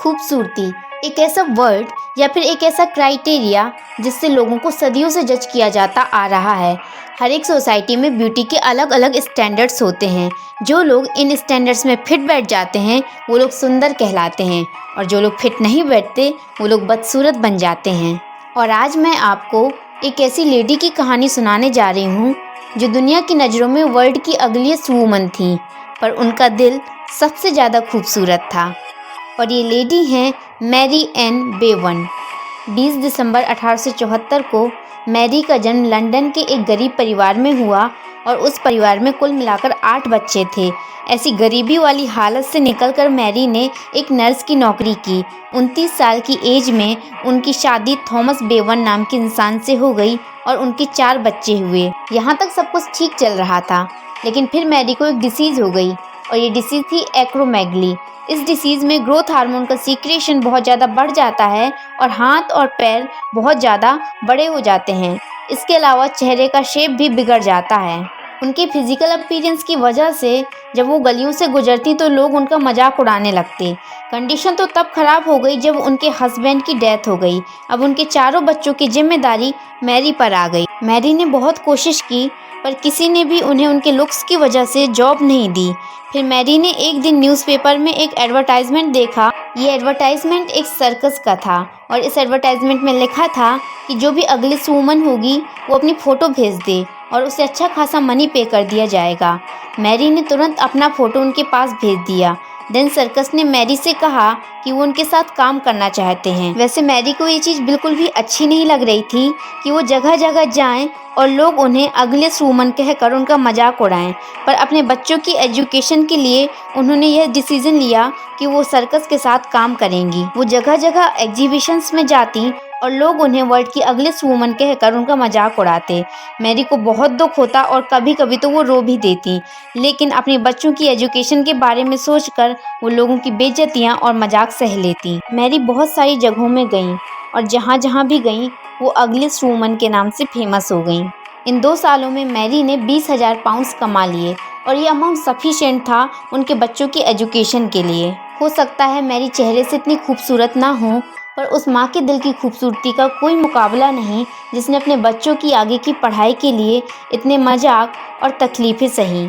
खूबसूरती एक ऐसा वर्ड या फिर एक ऐसा क्राइटेरिया जिससे लोगों को सदियों से जज किया जाता आ रहा है। हर एक सोसाइटी में ब्यूटी के अलग अलग स्टैंडर्ड्स होते हैं। जो लोग इन स्टैंडर्ड्स में फिट बैठ जाते हैं वो लोग सुंदर कहलाते हैं, और जो लोग फिट नहीं बैठते वो लोग बदसूरत बन जाते हैं। और आज मैं आपको एक ऐसी लेडी की कहानी सुनाने जा रही हूँ जो दुनिया की नज़रों में वर्ल्ड की अगलीस्ट वूमन थी, पर उनका दिल सबसे ज़्यादा खूबसूरत था। और ये लेडी हैं मैरी एन बेवन। 20 दिसंबर 1874 को मैरी का जन्म लंदन के एक गरीब परिवार में हुआ, और उस परिवार में कुल मिलाकर 8 बच्चे थे। ऐसी गरीबी वाली हालत से निकलकर मैरी ने एक नर्स की नौकरी की। 29 साल की एज में उनकी शादी थॉमस बेवन नाम के इंसान से हो गई और उनके 4 बच्चे हुए। यहाँ तक सब कुछ ठीक चल रहा था, लेकिन फिर मैरी को एक डिसीज़ हो गई, और ये डिसीज़ थी एक्रोमेगली। इस डिसीज़ में ग्रोथ हार्मोन का सीक्रेशन बहुत ज़्यादा बढ़ जाता है और हाथ और पैर बहुत ज़्यादा बड़े हो जाते हैं। इसके अलावा चेहरे का शेप भी बिगड़ जाता है। उनके फिजिकल अपीयरेंस की वजह से जब वो गलियों से गुजरती तो लोग उनका मजाक उड़ाने लगते। कंडीशन तो तब खराब हो गई जब उनके हस्बैंड की डेथ हो गई। अब उनके चारों बच्चों की जिम्मेदारी मैरी पर आ गई। मैरी ने बहुत कोशिश की, पर किसी ने भी उन्हें उनके लुक्स की वजह से जॉब नहीं दी। फिर मैरी ने एक दिन न्यूज़पेपर में एक एडवर्टाइजमेंट देखा। ये एडवर्टाइजमेंट एक सर्कस का था, और इस एडवर्टाइजमेंट में लिखा था कि जो भी अगलीस्ट वूमन होगी वो अपनी फ़ोटो भेज दे और उसे अच्छा खासा मनी पे कर दिया जाएगा। मैरी ने तुरंत अपना फ़ोटो उनके पास भेज दिया। देन सर्कस ने मैरी से कहा कि वो उनके साथ काम करना चाहते हैं। वैसे मैरी को ये चीज़ बिल्कुल भी अच्छी नहीं लग रही थी कि वो जगह जगह जाएं और लोग उन्हें अगलीस्ट वूमन कहकर उनका मजाक उड़ाएं। पर अपने बच्चों की एजुकेशन के लिए उन्होंने यह डिसीजन लिया कि वो सर्कस के साथ काम करेंगी। वो जगह जगह एग्जीबिशंस में जाती और लोग उन्हें वर्ल्ड की अगलीस्ट वूमन कहकर उनका मजाक उड़ाते। मैरी को बहुत दुख होता और कभी कभी तो वो रो भी देती, लेकिन अपने बच्चों की एजुकेशन के बारे में सोचकर वो लोगों की बेइज्जतियाँ और मजाक सह लेती। मैरी बहुत सारी जगहों में गई, और जहाँ जहाँ भी गई वो अगलीस्ट वूमन के नाम से फेमस हो गई। इन 2 सालों में मैरी ने 20,000 पाउंड्स कमा लिए, और ये अमाउंट सफिशिएंट था उनके बच्चों की एजुकेशन के लिए। हो सकता है मैरी चेहरे से इतनी खूबसूरत ना हो, पर उस माँ के दिल की खूबसूरती का कोई मुकाबला नहीं जिसने अपने बच्चों की आगे की पढ़ाई के लिए इतने मजाक और तकलीफ़ें सही।